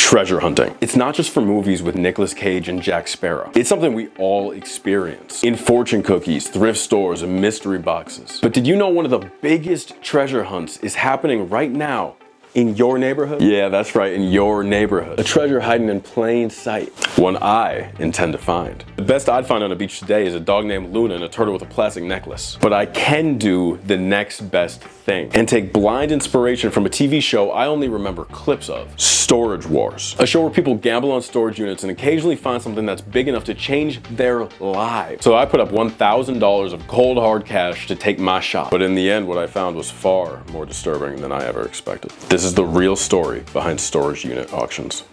Treasure hunting. It's not just for movies with Nicolas Cage and Jack Sparrow. It's something we all experience in fortune cookies, thrift stores, and mystery boxes. But did you know one of the biggest treasure hunts is happening right now in your neighborhood? Yeah, that's right, in your neighborhood. A treasure hiding in plain sight. One I intend to find. The best I'd find on a beach today is a dog named Luna and a turtle with a plastic necklace. But I can do the next best thing and take blind inspiration from a TV show I only remember clips of. Storage Wars. A show where people gamble on storage units and occasionally find something that's big enough to change their lives. So I put up $1,000 of cold hard cash to take my shot. But in the end, what I found was far more disturbing than I ever expected. This is the real story behind storage unit auctions.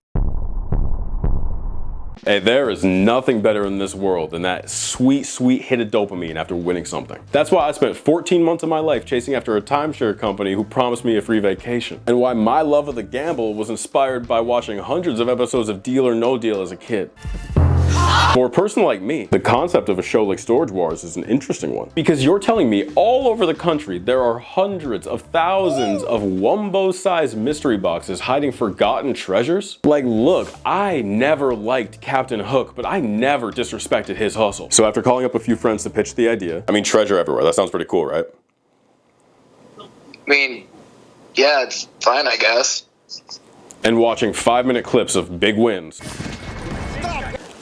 Hey, there is nothing better in this world than that sweet, sweet hit of dopamine after winning something. That's why I spent 14 months of my life chasing after a timeshare company who promised me a free vacation. And why my love of the gamble was inspired by watching hundreds of episodes of Deal or No Deal as a kid. For a person like me, the concept of a show like Storage Wars is an interesting one. Because you're telling me all over the country there are hundreds of thousands of Wumbo-sized mystery boxes hiding forgotten treasures? Like, look, I never liked Captain Hook, but I never disrespected his hustle. So after calling up a few friends to pitch the idea, I mean, treasure everywhere, that sounds pretty cool, right? I mean, yeah, it's fine, I guess. And watching 5-minute clips of big wins,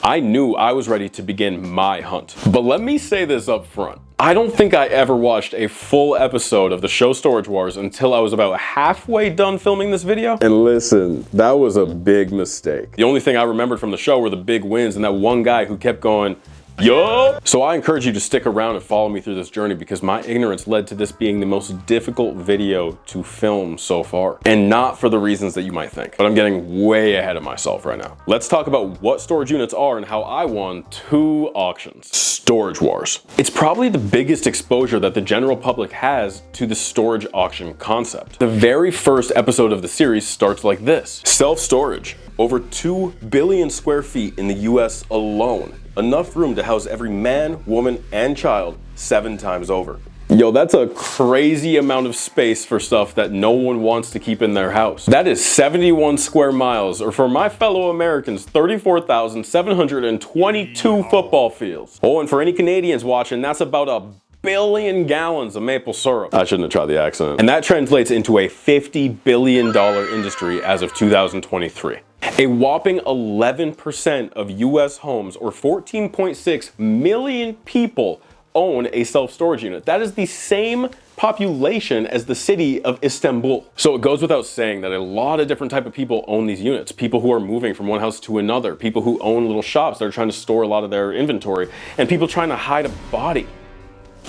I knew I was ready to begin my hunt. But let me say this up front. I don't think I ever watched a full episode of the show Storage Wars until I was about halfway done filming this video. And listen, that was a big mistake. The only thing I remembered from the show were the big wins and that one guy who kept going, yo! So I encourage you to stick around and follow me through this journey because my ignorance led to this being the most difficult video to film so far. And not for the reasons that you might think. But I'm getting way ahead of myself right now. Let's talk about what storage units are and how I won 2 auctions. Storage Wars. It's probably the biggest exposure that the general public has to the storage auction concept. The very first episode of the series starts like this. Self-storage. Over 2 billion square feet in the US alone. Enough room to house every man, woman, and child 7 times over. Yo, that's a crazy amount of space for stuff that no one wants to keep in their house. That is 71 square miles, or for my fellow Americans, 34,722 football fields. Oh, and for any Canadians watching, that's about a billion gallons of maple syrup. I shouldn't have tried the accent. And that translates into a $50 billion industry as of 2023. A whopping 11% of US homes, or 14.6 million people, own a self-storage unit. That is the same population as the city of Istanbul. So it goes without saying that a lot of different type of people own these units. People who are moving from one house to another, people who own little shops that are trying to store a lot of their inventory, and people trying to hide a body.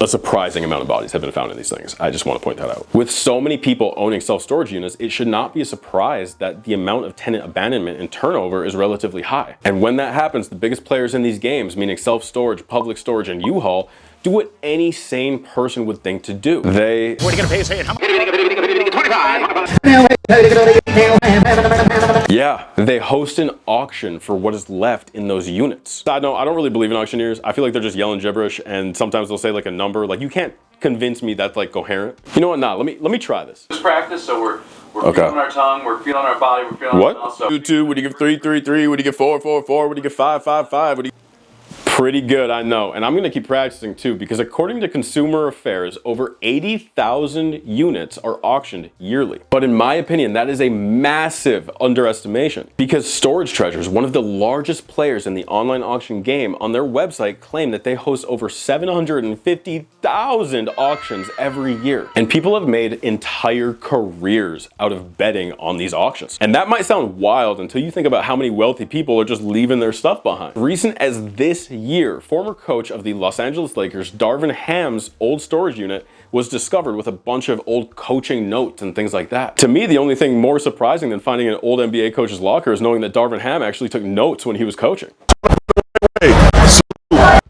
A surprising amount of bodies have been found in these things. I just want to point that out. With so many people owning self-storage units, it should not be a surprise that the amount of tenant abandonment and turnover is relatively high. And when that happens, the biggest players in these games, meaning self-storage, public storage, and U-Haul, do what any sane person would think to do. They... What are you gonna pay? Say it. How much? Yeah, they host an auction for what is left in those units. Side note, I don't really believe in auctioneers. I feel like they're just yelling gibberish, and sometimes they'll say like a number. Like, you can't convince me that's like coherent. You know what? Nah, let me try this. Just practice, so we're feeling our tongue, we're feeling our body, we're feeling what? Our mouth, so. 2, 2, what do you give 3, 3, 3, what do you give 4, 4, 4, what do you give 5, 5, 5, what do you... Pretty good, I know. And I'm gonna keep practicing too, because according to Consumer Affairs, over 80,000 units are auctioned yearly. But in my opinion, that is a massive underestimation, because Storage Treasures, one of the largest players in the online auction game, on their website claim that they host over 750,000 auctions every year. And people have made entire careers out of betting on these auctions. And that might sound wild until you think about how many wealthy people are just leaving their stuff behind. Recent as this year, former coach of the Los Angeles Lakers, Darvin Ham's old storage unit was discovered with a bunch of old coaching notes and things like that. To me, the only thing more surprising than finding an old NBA coach's locker is knowing that Darvin Ham actually took notes when he was coaching.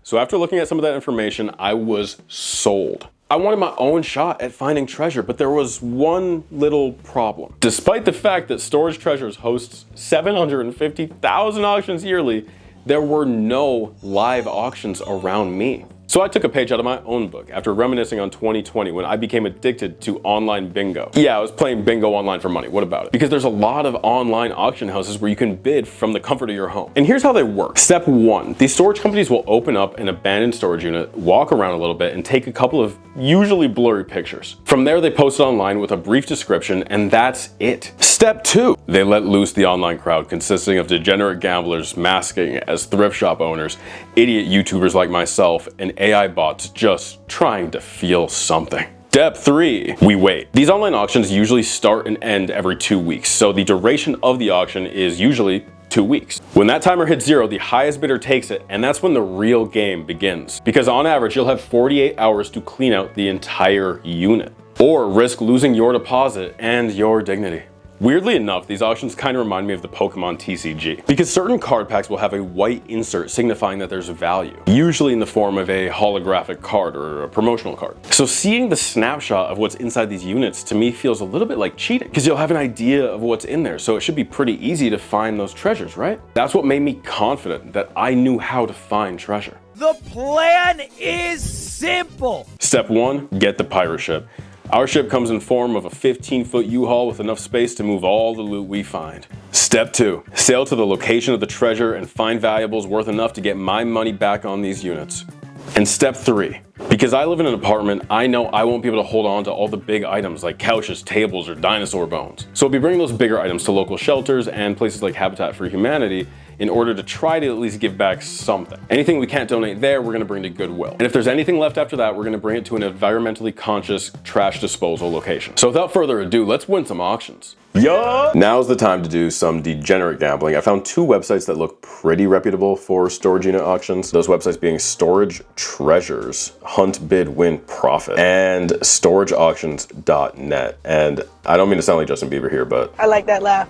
So after looking at some of that information, I was sold. I wanted my own shot at finding treasure, but there was one little problem. Despite the fact that Storage Treasures hosts 750,000 auctions yearly, there were no live auctions around me. So I took a page out of my own book after reminiscing on 2020 when I became addicted to online bingo. Yeah, I was playing bingo online for money. What about it? Because there's a lot of online auction houses where you can bid from the comfort of your home. And here's how they work. Step 1, these storage companies will open up an abandoned storage unit, walk around a little bit, and take a couple of usually blurry pictures. From there, they post it online with a brief description, and that's it. Step 2, they let loose the online crowd consisting of degenerate gamblers masking as thrift shop owners, idiot YouTubers like myself, and AI bots just trying to feel something. Step 3, we wait. These online auctions usually start and end every 2 weeks, so the duration of the auction is usually 2 weeks. When that timer hits 0, the highest bidder takes it, and that's when the real game begins. Because on average, you'll have 48 hours to clean out the entire unit, or risk losing your deposit and your dignity. Weirdly enough, these auctions kind of remind me of the Pokemon TCG, because certain card packs will have a white insert signifying that there's value, usually in the form of a holographic card or a promotional card. So seeing the snapshot of what's inside these units to me feels a little bit like cheating, because you'll have an idea of what's in there, so it should be pretty easy to find those treasures, right? That's what made me confident that I knew how to find treasure. The plan is simple. Step 1, get the pirate ship. Our ship comes in form of a 15-foot U-Haul with enough space to move all the loot we find. Step 2, sail to the location of the treasure and find valuables worth enough to get my money back on these units. And step 3, because I live in an apartment, I know I won't be able to hold on to all the big items like couches, tables, or dinosaur bones. So I'll be bringing those bigger items to local shelters and places like Habitat for Humanity in order to try to at least give back something. Anything we can't donate there, we're gonna bring to Goodwill. And if there's anything left after that, we're gonna bring it to an environmentally conscious trash disposal location. So without further ado, let's win some auctions. Yeah! Now's the time to do some degenerate gambling. I found 2 websites that look pretty reputable for storage unit auctions. Those websites being Storage Treasures, Hunt Bid Win Profit, and storageauctions.net. And I don't mean to sound like Justin Bieber here, but I like that laugh.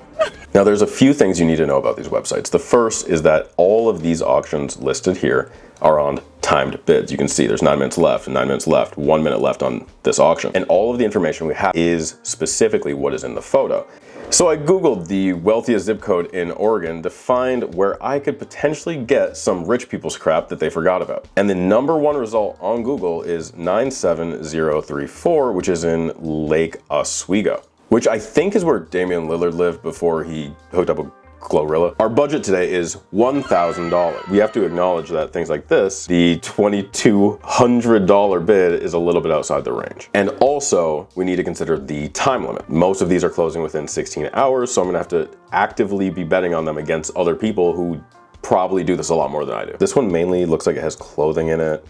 now there's a few things you need to know about these websites. The first is that all of these auctions listed here are on timed bids. You can see there's 9 minutes left, 9 minutes left, 1 minute left on this auction. And all of the information we have is specifically what is in the photo. So I Googled the wealthiest zip code in Oregon to find where I could potentially get some rich people's crap that they forgot about. And the #1 result on Google is 97034, which is in Lake Oswego, which I think is where Damian Lillard lived before he hooked up with Glorilla. Our budget today is $1,000. We have to acknowledge that things like this, the $2,200 bid is a little bit outside the range. And also, we need to consider the time limit. Most of these are closing within 16 hours, so I'm gonna have to actively be betting on them against other people who probably do this a lot more than I do. This one mainly looks like it has clothing in it.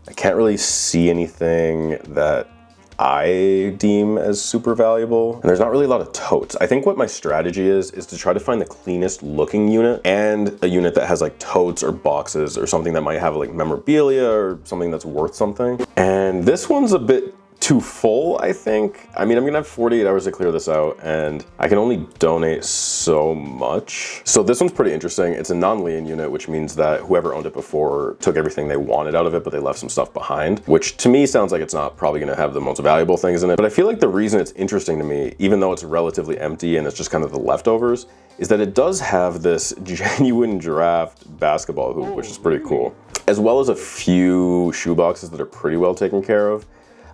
I can't really see anything that I deem as super valuable. And there's not really a lot of totes. I think what my strategy is to try to find the cleanest looking unit and a unit that has like totes or boxes or something that might have like memorabilia or something that's worth something. And this one's a bit too full, I think. I mean, I'm gonna have 48 hours to clear this out and I can only donate so much. So this one's pretty interesting. It's a non-lien unit, which means that whoever owned it before took everything they wanted out of it, but they left some stuff behind, which to me sounds like it's not probably gonna have the most valuable things in it. But I feel like the reason it's interesting to me, even though it's relatively empty and it's just kind of the leftovers, is that it does have this genuine draft basketball hoop, which is pretty cool, as well as a few shoe boxes that are pretty well taken care of.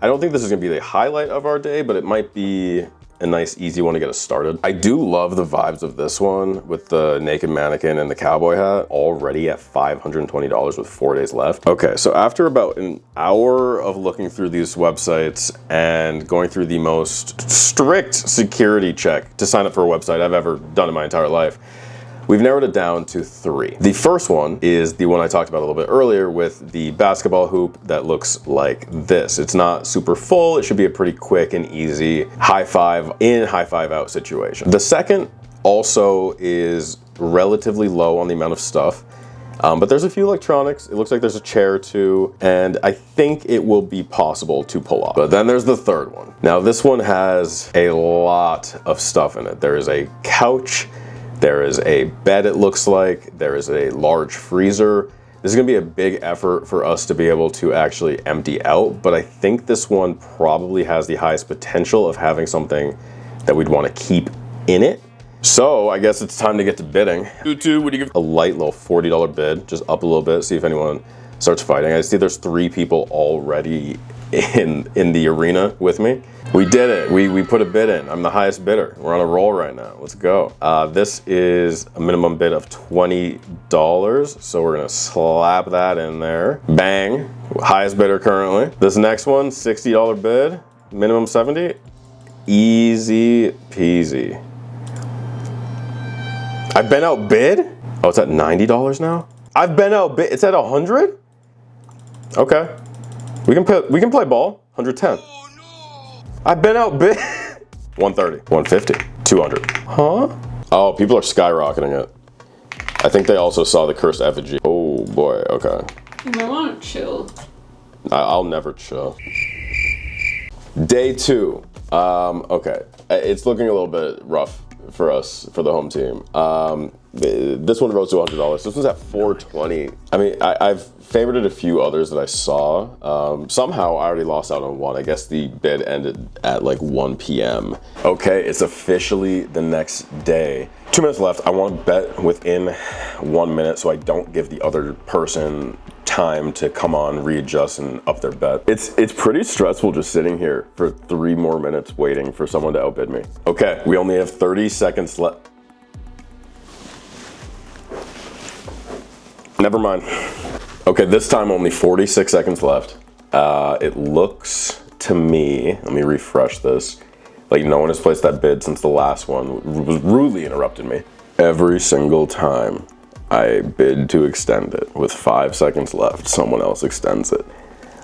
I don't think this is gonna be the highlight of our day, but it might be a nice, easy one to get us started. I do love the vibes of this one with the naked mannequin and the cowboy hat, already at $520 with 4 days left. Okay, so after about an hour of looking through these websites and going through the most strict security check to sign up for a website I've ever done in my entire life, we've narrowed it down to 3. The first one is the one I talked about a little bit earlier with the basketball hoop that looks like this. It's not super full. It should be a pretty quick and easy high five in, high five out situation. The second also is relatively low on the amount of stuff, but there's a few electronics. It looks like there's a chair too, and I think it will be possible to pull off. But then there's the third one. Now this one has a lot of stuff in it. There is a couch, there is a bed, it looks like. There is a large freezer. This is gonna be a big effort for us to be able to actually empty out, but I think this one probably has the highest potential of having something that we'd wanna keep in it. So I guess it's time to get to bidding. What do you give? A light little $40 bid, just up a little bit, see if anyone starts fighting. I see there's 3 people already in the arena with me. We did it. We put a bid in. I'm the highest bidder. We're on a roll right now. Let's go. This is a minimum bid of $20. So we're gonna slap that in there. Bang. Highest bidder currently. This next one, $60 bid. Minimum 70. Easy peasy. I've been outbid? Oh, it's at $90 now? I've been outbid. It's at 100? Okay. We can play ball. 110. I've been outbid. 130, 150, 200. Huh? Oh, people are skyrocketing it. I think they also saw the cursed effigy. Oh boy, okay. I want to chill. I'll never chill. Day 2. Okay. It's looking a little bit rough for us, for the home team. This one rose to $100. This one's at $420. I mean, I've favorited a few others that I saw. Somehow I already lost out on one. I guess the bid ended at like 1 p.m. Okay, it's officially the next day. 2 minutes left. I want to bet within 1 minute so I don't give the other person time to come on, readjust, and up their bet. It's pretty stressful just sitting here for 3 more minutes waiting for someone to outbid me. Okay, we only have 30 seconds left. Never mind. Okay, this time only 46 seconds left. It looks to me, let me refresh this, like no one has placed that bid since the last one rudely interrupted me. Every single time I bid to extend it with 5 seconds left, someone else extends it.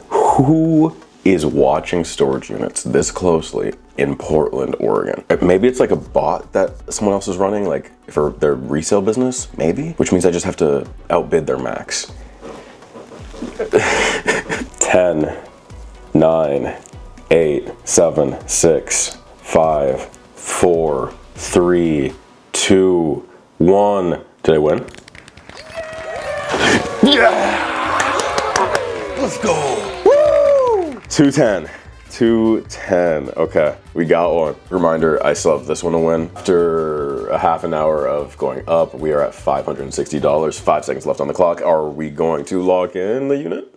Who is watching storage units this closely in Portland, Oregon? Maybe it's like a bot that someone else is running, like for their resale business, maybe? Which means I just have to outbid their max. 10, 9, 8, 7, 6, 5, 4, 3, 2, 1. Did I win? Yeah! Let's go! Woo! 210. 210. Okay, we got one. Reminder, I still have this one to win. After a half an hour of going up, we are at $560. 5 seconds left on the clock. Are we going to lock in the unit?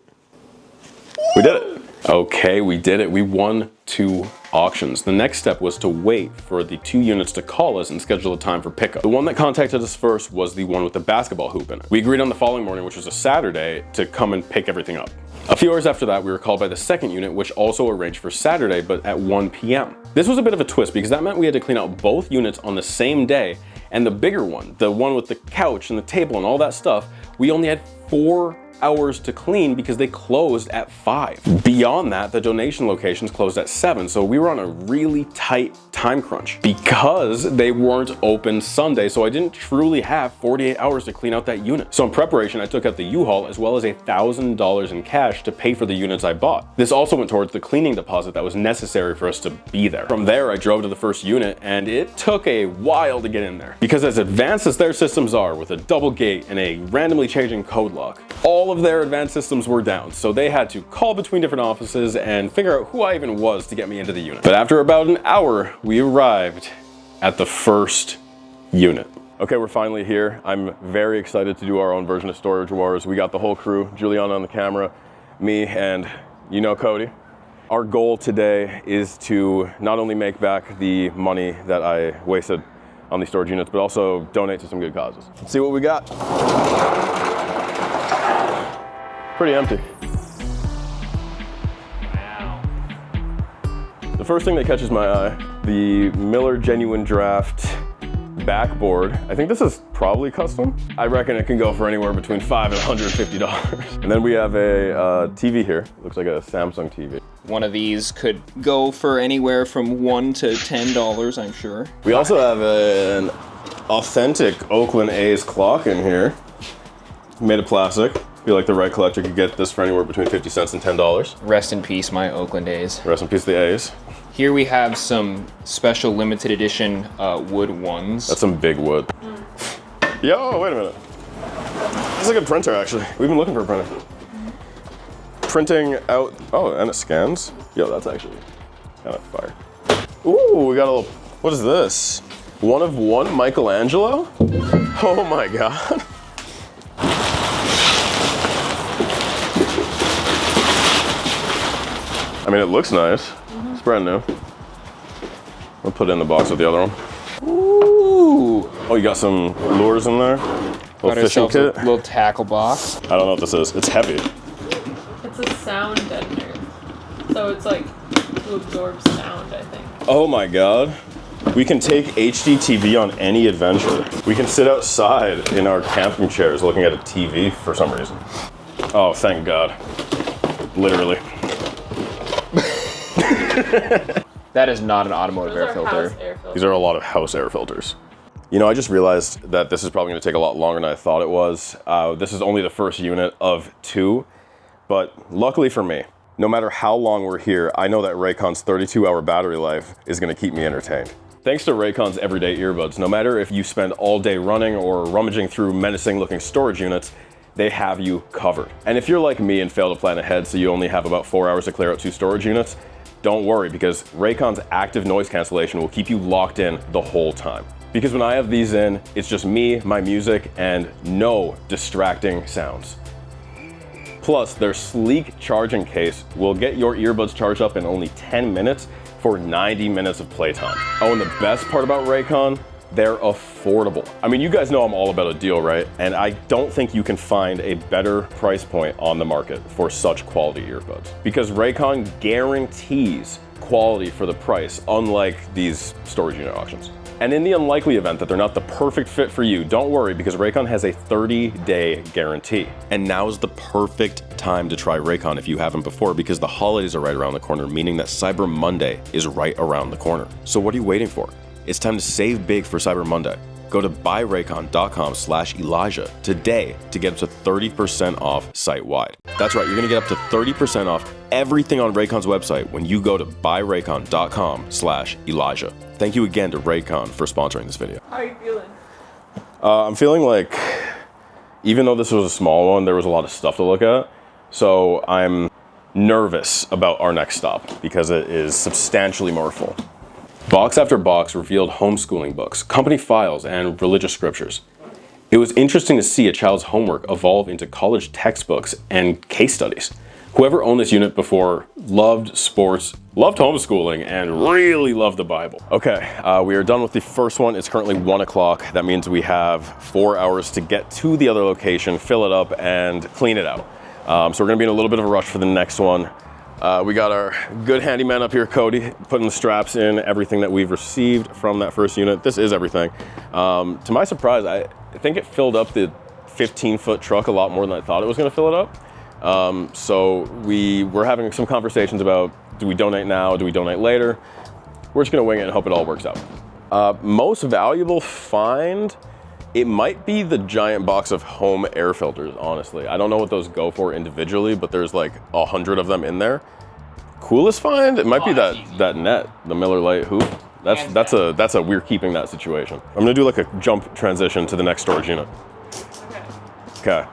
We did it. Okay, we did it. We won 2 auctions. The next step was to wait for the 2 units to call us and schedule a time for pickup. The one that contacted us first was the one with the basketball hoop in it. We agreed on the following morning, which was a Saturday, to come and pick everything up. A few hours after that, we were called by the second unit, which also arranged for Saturday, but at 1 p.m. This was a bit of a twist because that meant we had to clean out both units on the same day, and the bigger one, the one with the couch and the table and all that stuff, we only had 4 hours to clean because they closed at 5. Beyond that, the donation locations closed at 7, so we were on a really tight time crunch because they weren't open Sunday, so I didn't truly have 48 hours to clean out that unit. So in preparation, I took out the U-Haul as well as $1,000 in cash to pay for the units I bought. This also went towards the cleaning deposit that was necessary for us to be there. From there, I drove to the first unit, and it took a while to get in there because as advanced as their systems are with a double gate and a randomly changing code lock, all of their advanced systems were down, so they had to call between different offices and figure out who I even was to get me into the unit. But after about an hour, we arrived at the first unit. Okay, we're finally here. I'm very excited to do our own version of Storage Wars. We got the whole crew, Juliana on the camera, me, and you know Cody. Our goal today is to not only make back the money that I wasted on these storage units, but also donate to some good causes. Let's see what we got. Pretty empty. Wow. The first thing that catches my eye, the Miller Genuine Draft backboard. I think this is probably custom. I reckon it can go for anywhere between $5 and $150. And then we have a TV here. Looks like a Samsung TV. One of these could go for anywhere from $1 to $10, I'm sure. We also have an authentic Oakland A's clock in here, made of plastic. I feel like the right collector could get this for anywhere between 50 cents and $10. Rest in peace, my Oakland A's. Rest in peace, the A's. Here we have some special limited edition wood ones. That's some big wood. Yo, wait a minute. This is a good printer, actually. We've been looking for a printer. Printing out, oh, and it scans. Yo, that's actually kind of fire. Ooh, we got a little, what is this? 1 of 1 Michelangelo? Oh my God. I mean, it looks nice. It's brand new. I'll put it in the box with the other one. Ooh. Oh, you got some lures in there? Little fishing kit? A little tackle box. I don't know what this is. It's heavy. It's a sound deadener. So it's like to absorb sound, I think. Oh my God. We can take HD TV on any adventure. We can sit outside in our camping chairs looking at a TV for some reason. Oh, thank God. Literally. That is not an automotive air filter. House air filters. These are a lot of house air filters. You know, I just realized that this is probably going to take a lot longer than I thought it was. This is only the first unit of 2, but luckily for me, no matter how long we're here, I know that Raycon's 32-hour battery life is going to keep me entertained. Thanks to Raycon's everyday earbuds, no matter if you spend all day running or rummaging through menacing-looking storage units, they have you covered. And if you're like me and fail to plan ahead so you only have about 4 hours to clear out 2 storage units, don't worry, because Raycon's active noise cancellation will keep you locked in the whole time. Because when I have these in, it's just me, my music, and no distracting sounds. Plus, their sleek charging case will get your earbuds charged up in only 10 minutes for 90 minutes of playtime. Oh, and the best part about Raycon, they're affordable. I mean, you guys know I'm all about a deal, right? And I don't think you can find a better price point on the market for such quality earbuds. Because Raycon guarantees quality for the price, unlike these storage unit auctions. And in the unlikely event that they're not the perfect fit for you, don't worry, because Raycon has a 30-day guarantee. And now is the perfect time to try Raycon if you haven't before, because the holidays are right around the corner, meaning that Cyber Monday is right around the corner. So what are you waiting for? It's time to save big for Cyber Monday. Go to buyraycon.com/Elijah today to get up to 30% off site-wide. That's right, you're gonna get up to 30% off everything on Raycon's website when you go to buyraycon.com/Elijah. Thank you again to Raycon for sponsoring this video. How are you feeling? I'm feeling like, even though this was a small one, there was a lot of stuff to look at. So I'm nervous about our next stop because it is substantially more full. Box after box revealed homeschooling books, company files, and religious scriptures. It was interesting to see a child's homework evolve into college textbooks and case studies. Whoever owned this unit before loved sports, loved homeschooling, and really loved the Bible. Okay, we are done with the first one. It's currently 1 o'clock. That means we have 4 hours to get to the other location, fill it up, and clean it out. So we're gonna be in a little bit of a rush for the next one. We got our good handyman up here, Cody, putting the straps in everything that we've received from that first unit. This is everything. To my surprise, I think it filled up the 15-foot truck a lot more than I thought it was gonna fill it up. So we're having some conversations about, do we donate now, do we donate later? We're just gonna wing it and hope it all works out. Most valuable find, it might be the giant box of home air filters, honestly. I don't know what those go for individually, but there's like 100 of them in there. Coolest find, it might be that net, the Miller Lite hoop. That's a we're keeping that situation. I'm gonna do like a jump transition to the next storage unit. Okay.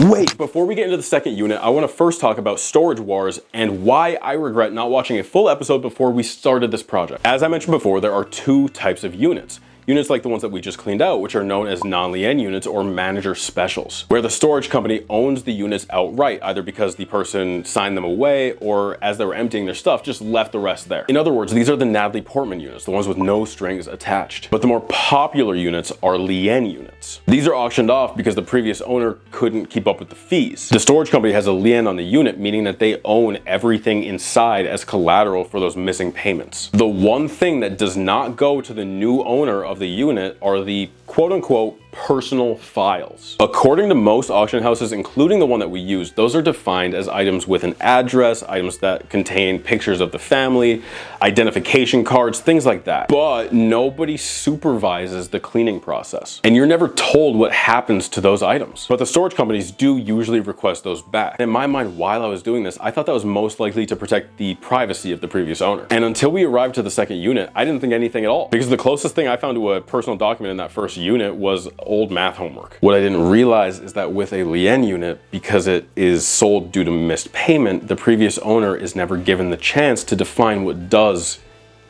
Wait, before we get into the second unit, I want to first talk about Storage Wars and why I regret not watching a full episode before we started this project. As I mentioned before, there are 2 types of units. Units like the ones that we just cleaned out, which are known as non-Lien units or manager specials, where the storage company owns the units outright, either because the person signed them away or as they were emptying their stuff, just left the rest there. In other words, these are the Natalie Portman units, the ones with no strings attached. But the more popular units are Lien units. These are auctioned off because the previous owner couldn't keep up with the fees. The storage company has a Lien on the unit, meaning that they own everything inside as collateral for those missing payments. The one thing that does not go to the new owner of the unit are the quote-unquote personal files. According to most auction houses, including the one that we used, those are defined as items with an address, items that contain pictures of the family, identification cards, things like that. But nobody supervises the cleaning process. And you're never told what happens to those items. But the storage companies do usually request those back. In my mind, while I was doing this, I thought that was most likely to protect the privacy of the previous owner. And until we arrived to the second unit, I didn't think anything at all. Because the closest thing I found to a personal document in that first unit was old math homework. What I didn't realize is that with a Lien unit, because it is sold due to missed payment, the previous owner is never given the chance to define what does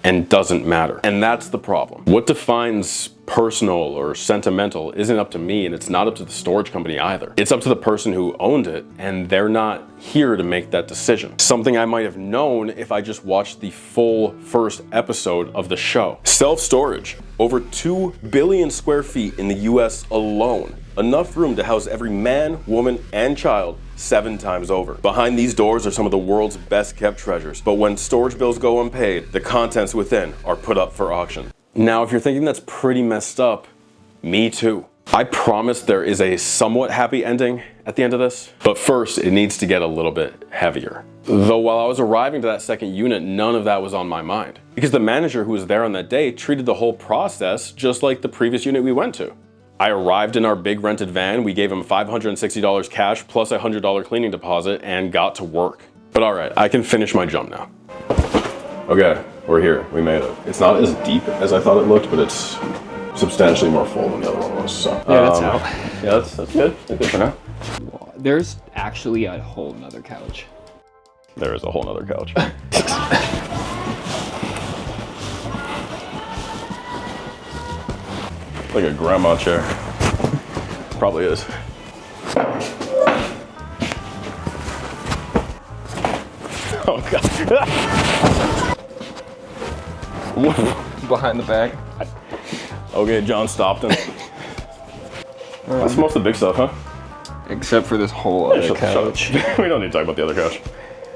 and doesn't matter. And that's the problem. What defines personal or sentimental isn't up to me, and it's not up to the storage company either. It's up to the person who owned it, and they're not here to make that decision. Something I might have known if I just watched the full first episode of the show. Self-storage, over 2 billion square feet in the US alone. Enough room to house every man, woman, and child 7 times over. Behind these doors are some of the world's best kept treasures, but when storage bills go unpaid, the contents within are put up for auction. Now, if you're thinking that's pretty messed up, me too. I promise there is a somewhat happy ending at the end of this, but first it needs to get a little bit heavier. Though while I was arriving to that second unit, none of that was on my mind, because the manager who was there on that day treated the whole process just like the previous unit we went to. I arrived in our big rented van, we gave him $560 cash plus a $100 cleaning deposit and got to work. But all right, I can finish my jump now. Okay, we're here, we made it. It's not as deep as I thought it looked, but it's substantially more full than the other one was, so. Yeah, that's out. Yeah, that's good, that's good for now. There's actually a whole nother couch. There is a whole nother couch. Like a grandma chair. Probably is. Oh god. Behind the back. Okay, John Stockton. That's most of the big stuff, huh? Except for this whole other Shut couch. up. We don't need to talk about the other couch.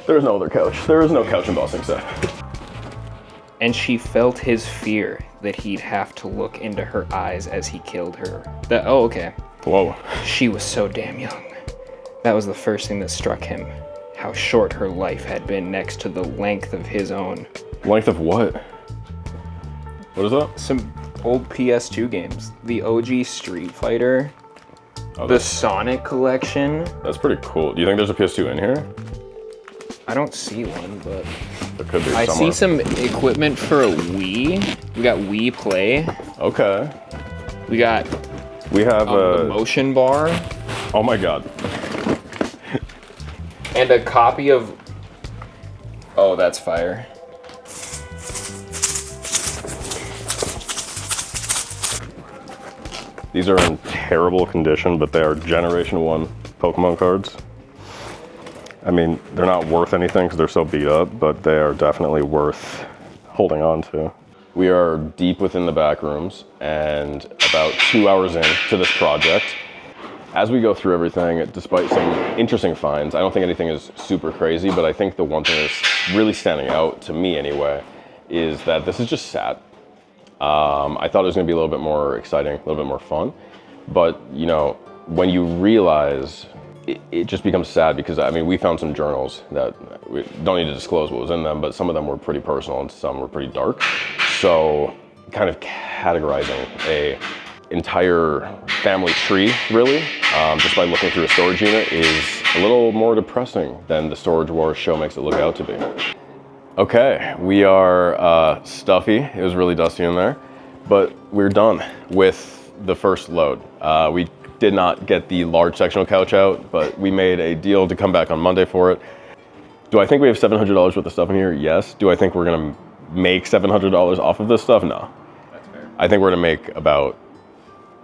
There is no other couch. There is no couch embossing set. And she felt his fear that he'd have to look into her eyes as he killed her. Oh, okay. Whoa. She was so damn young. That was the first thing that struck him. How short her life had been next to the length of his own. Length of what? What is that? Some old PS2 games. The OG Street Fighter. Oh, The Sonic collection. that's pretty cool. Do you think there's a PS2 in here? I don't see one, but There could be I somewhere. see some equipment for a Wii. We got Wii Play. Okay. We got We have the motion bar oh my god. and a copy of. Oh, that's fire. These are in terrible condition, but they are Generation 1 Pokemon cards. I mean, they're not worth anything because they're so beat up, but they are definitely worth holding on to. We are deep within the back rooms and about 2 hours in to this project. As we go through everything, despite some interesting finds, I don't think anything is super crazy, but I think the one thing that's really standing out, to me anyway, is that this is just sad. I thought it was gonna be a little bit more exciting, a little bit more fun, but you know, when you realize it just becomes sad because, I mean, we found some journals that we don't need to disclose what was in them, but some of them were pretty personal and some were pretty dark. So kind of categorizing a entire family tree, really, just by looking through a storage unit is a little more depressing than the Storage Wars show makes it look out to be. Okay, we are stuffy. It was really dusty in there, but we're done with the first load. We did not get the large sectional couch out, but we made a deal to come back on Monday for it. Do I think we have $700 worth of stuff in here? Yes. Do I think we're gonna make $700 off of this stuff? No. That's fair. I think we're gonna make about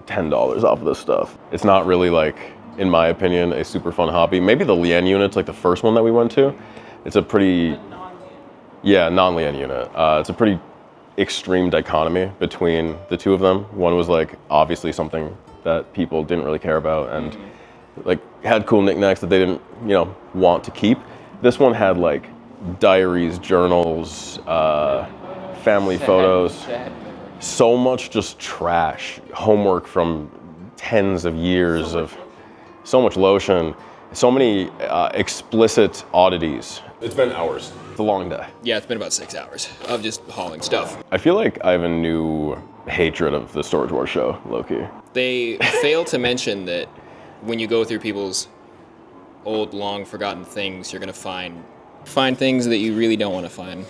$10 off of this stuff. It's not really, like, in my opinion, a super fun hobby. Maybe the Lien unit's like the first one that we went to. It's a pretty, yeah, non-Lien unit. It's a pretty extreme dichotomy between the two of them. One was like obviously something that people didn't really care about and like had cool knickknacks that they didn't, you know, want to keep. This one had like diaries, journals, family photos, so much just trash, homework from tens of years of so much lotion, so many explicit oddities. It's been hours. It's a long day. Yeah, it's been about 6 hours of just hauling stuff. I feel like I have a new hatred of the Storage Wars show, low-key. They fail to mention that when you go through people's old, long forgotten things, you're gonna find things that you really don't want to find.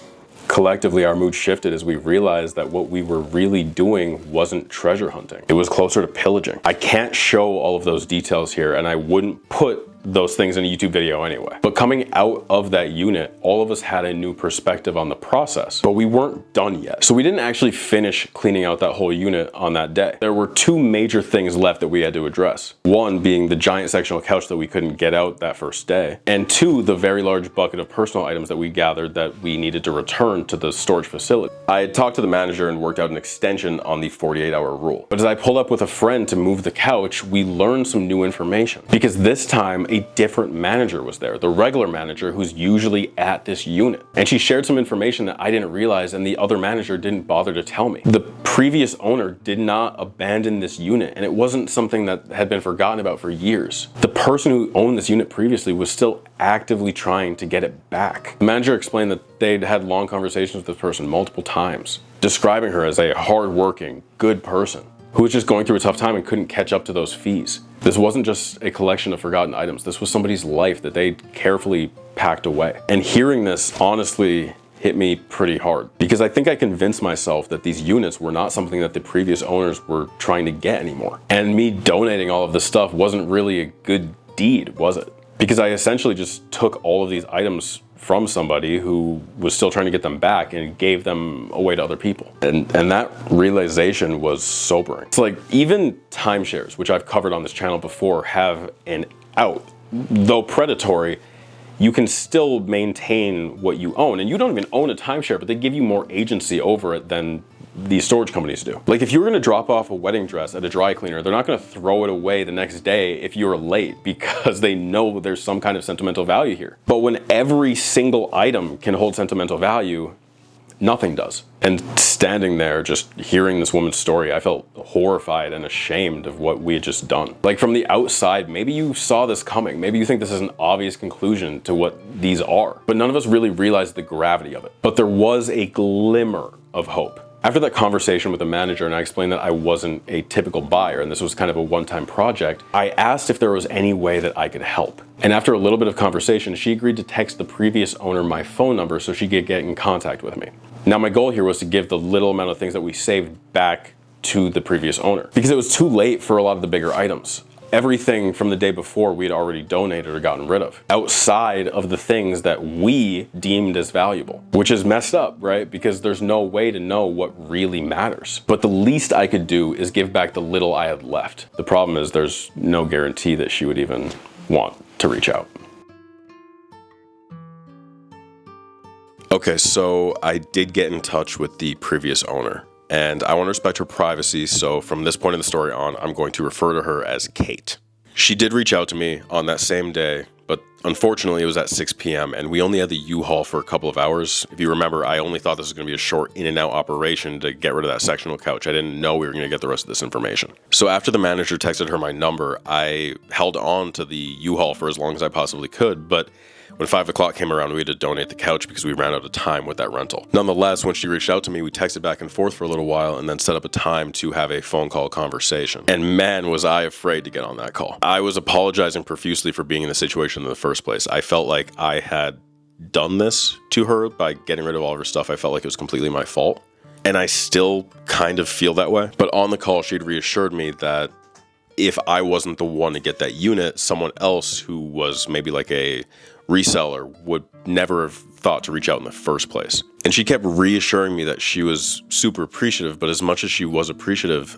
Collectively, our mood shifted as we realized that what we were really doing wasn't treasure hunting. It was closer to pillaging. I can't show all of those details here, and I wouldn't put those things in a YouTube video anyway. But coming out of that unit, all of us had a new perspective on the process, but we weren't done yet. So we didn't actually finish cleaning out that whole unit on that day. There were two major things left that we had to address. One being the giant sectional couch that we couldn't get out that first day, and two, the very large bucket of personal items that we gathered that we needed to return to the storage facility. I had talked to the manager and worked out an extension on the 48-hour rule. But as I pulled up with a friend to move the couch, we learned some new information. Because this time, a different manager was there, the regular manager who's usually at this unit. And she shared some information that I didn't realize and the other manager didn't bother to tell me. The previous owner did not abandon this unit, and it wasn't something that had been forgotten about for years. The person who owned this unit previously was still actively trying to get it back. The manager explained that they'd had long conversations with this person multiple times, describing her as a hard-working, good person who was just going through a tough time and couldn't catch up to those fees. This wasn't just a collection of forgotten items. This was somebody's life that they'd carefully packed away. And hearing this honestly hit me pretty hard, because I think I convinced myself that these units were not something that the previous owners were trying to get anymore. And me donating all of this stuff wasn't really a good deed, was it? Because I essentially just took all of these items from somebody who was still trying to get them back and gave them away to other people. And that realization was sobering. It's like, even timeshares, which I've covered on this channel before, have an out. Though predatory, you can still maintain what you own. And you don't even own a timeshare, but they give you more agency over it than these storage companies do. Like, if you were gonna drop off a wedding dress at a dry cleaner, they're not gonna throw it away the next day if you're late, because they know there's some kind of sentimental value here. But when every single item can hold sentimental value, nothing does. And standing there, just hearing this woman's story, I felt horrified and ashamed of what we had just done. Like, from the outside, maybe you saw this coming. Maybe you think this is an obvious conclusion to what these are, but none of us really realized the gravity of it. But there was a glimmer of hope. After that conversation with the manager, and I explained that I wasn't a typical buyer and this was kind of a one-time project, I asked if there was any way that I could help. And after a little bit of conversation, she agreed to text the previous owner my phone number so she could get in contact with me. Now, my goal here was to give the little amount of things that we saved back to the previous owner, because it was too late for a lot of the bigger items. Everything from the day before we had already donated or gotten rid of, outside of the things that we deemed as valuable, which is messed up, right? Because there's no way to know what really matters. But the least I could do is give back the little I had left. The problem is there's no guarantee that she would even want to reach out. Okay, so I did get in touch with the previous owner, and I want to respect her privacy, so from this point in the story on, I'm going to refer to her as Kate. She did reach out to me on that same day, but unfortunately it was at 6 p.m. and we only had the U-Haul for a couple of hours. If you remember, I only thought this was going to be a short in and out operation to get rid of that sectional couch. I didn't know we were going to get the rest of this information. So after the manager texted her my number, I held on to the U-Haul for as long as I possibly could, but when 5 o'clock came around, we had to donate the couch because we ran out of time with that rental. Nonetheless, when she reached out to me, we texted back and forth for a little while and then set up a time to have a phone call conversation. And man, was I afraid to get on that call. I was apologizing profusely for being in the situation in the first place. I felt like I had done this to her by getting rid of all of her stuff. I felt like it was completely my fault. And I still kind of feel that way. But on the call, she'd reassured me that if I wasn't the one to get that unit, someone else who was maybe like a reseller would never have thought to reach out in the first place. And she kept reassuring me that she was super appreciative, but as much as she was appreciative,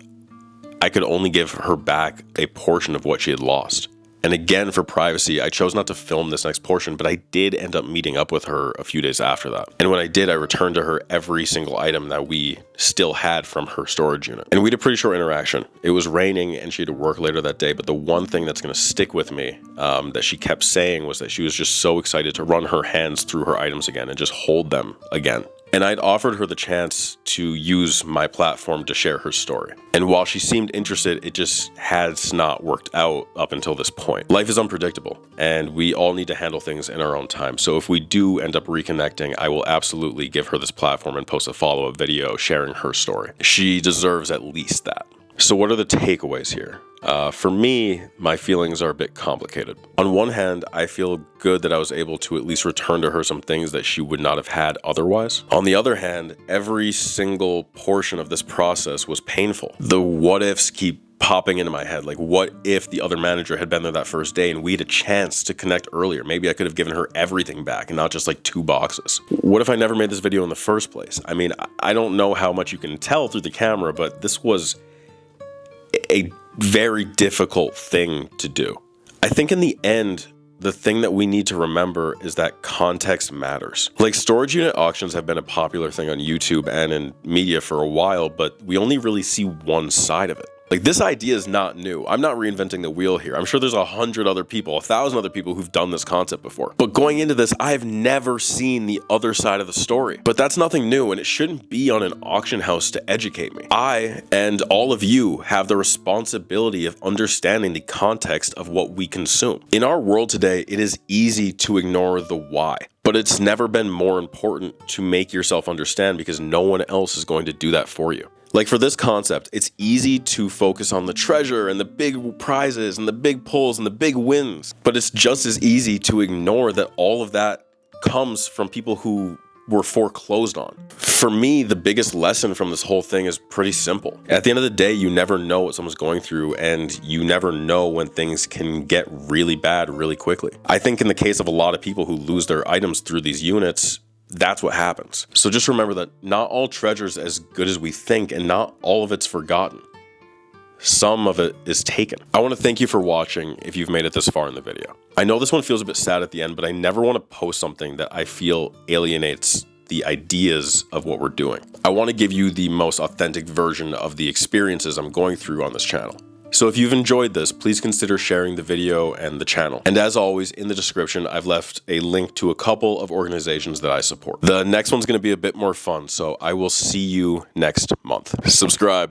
I could only give her back a portion of what she had lost. And again, for privacy, I chose not to film this next portion, but I did end up meeting up with her a few days after that. And when I did, I returned to her every single item that we still had from her storage unit. And we had a pretty short interaction. It was raining and she had to work later that day, but the one thing that's going to stick with me that she kept saying was that she was just so excited to run her hands through her items again and just hold them again. And I'd offered her the chance to use my platform to share her story. And while she seemed interested, it just has not worked out up until this point. Life is unpredictable, and we all need to handle things in our own time. So if we do end up reconnecting, I will absolutely give her this platform and post a follow-up video sharing her story. She deserves at least that. So what are the takeaways here? For me, my feelings are a bit complicated. On one hand, I feel good that I was able to at least return to her some things that she would not have had otherwise. On the other hand, every single portion of this process was painful. The what ifs keep popping into my head. Like, what if the other manager had been there that first day and we had a chance to connect earlier? Maybe I could have given her everything back and not just like 2 boxes. What if I never made this video in the first place? I mean, I don't know how much you can tell through the camera, but this was a very difficult thing to do. I think in the end, the thing that we need to remember is that context matters. Like, storage unit auctions have been a popular thing on YouTube and in media for a while, but we only really see one side of it. Like, this idea is not new. I'm not reinventing the wheel here. I'm sure there's 100 other people, 1,000 other people who've done this concept before. But going into this, I've never seen the other side of the story. But that's nothing new, and it shouldn't be on an auction house to educate me. I and all of you have the responsibility of understanding the context of what we consume. In our world today, it is easy to ignore the why. But it's never been more important to make yourself understand, because no one else is going to do that for you. Like, for this concept, it's easy to focus on the treasure and the big prizes and the big pulls and the big wins. But it's just as easy to ignore that all of that comes from people who were foreclosed on. For me, the biggest lesson from this whole thing is pretty simple. At the end of the day, you never know what someone's going through, and you never know when things can get really bad really quickly. I think in the case of a lot of people who lose their items through these units, that's what happens. So just remember that not all treasure is as good as we think, and not all of it's forgotten. Some of it is taken. I want to thank you for watching if you've made it this far in the video. I know this one feels a bit sad at the end, but I never want to post something that I feel alienates the ideas of what we're doing. I want to give you the most authentic version of the experiences I'm going through on this channel. So if you've enjoyed this, please consider sharing the video and the channel. And as always, in the description, I've left a link to a couple of organizations that I support. The next one's going to be a bit more fun, so I will see you next month. Subscribe.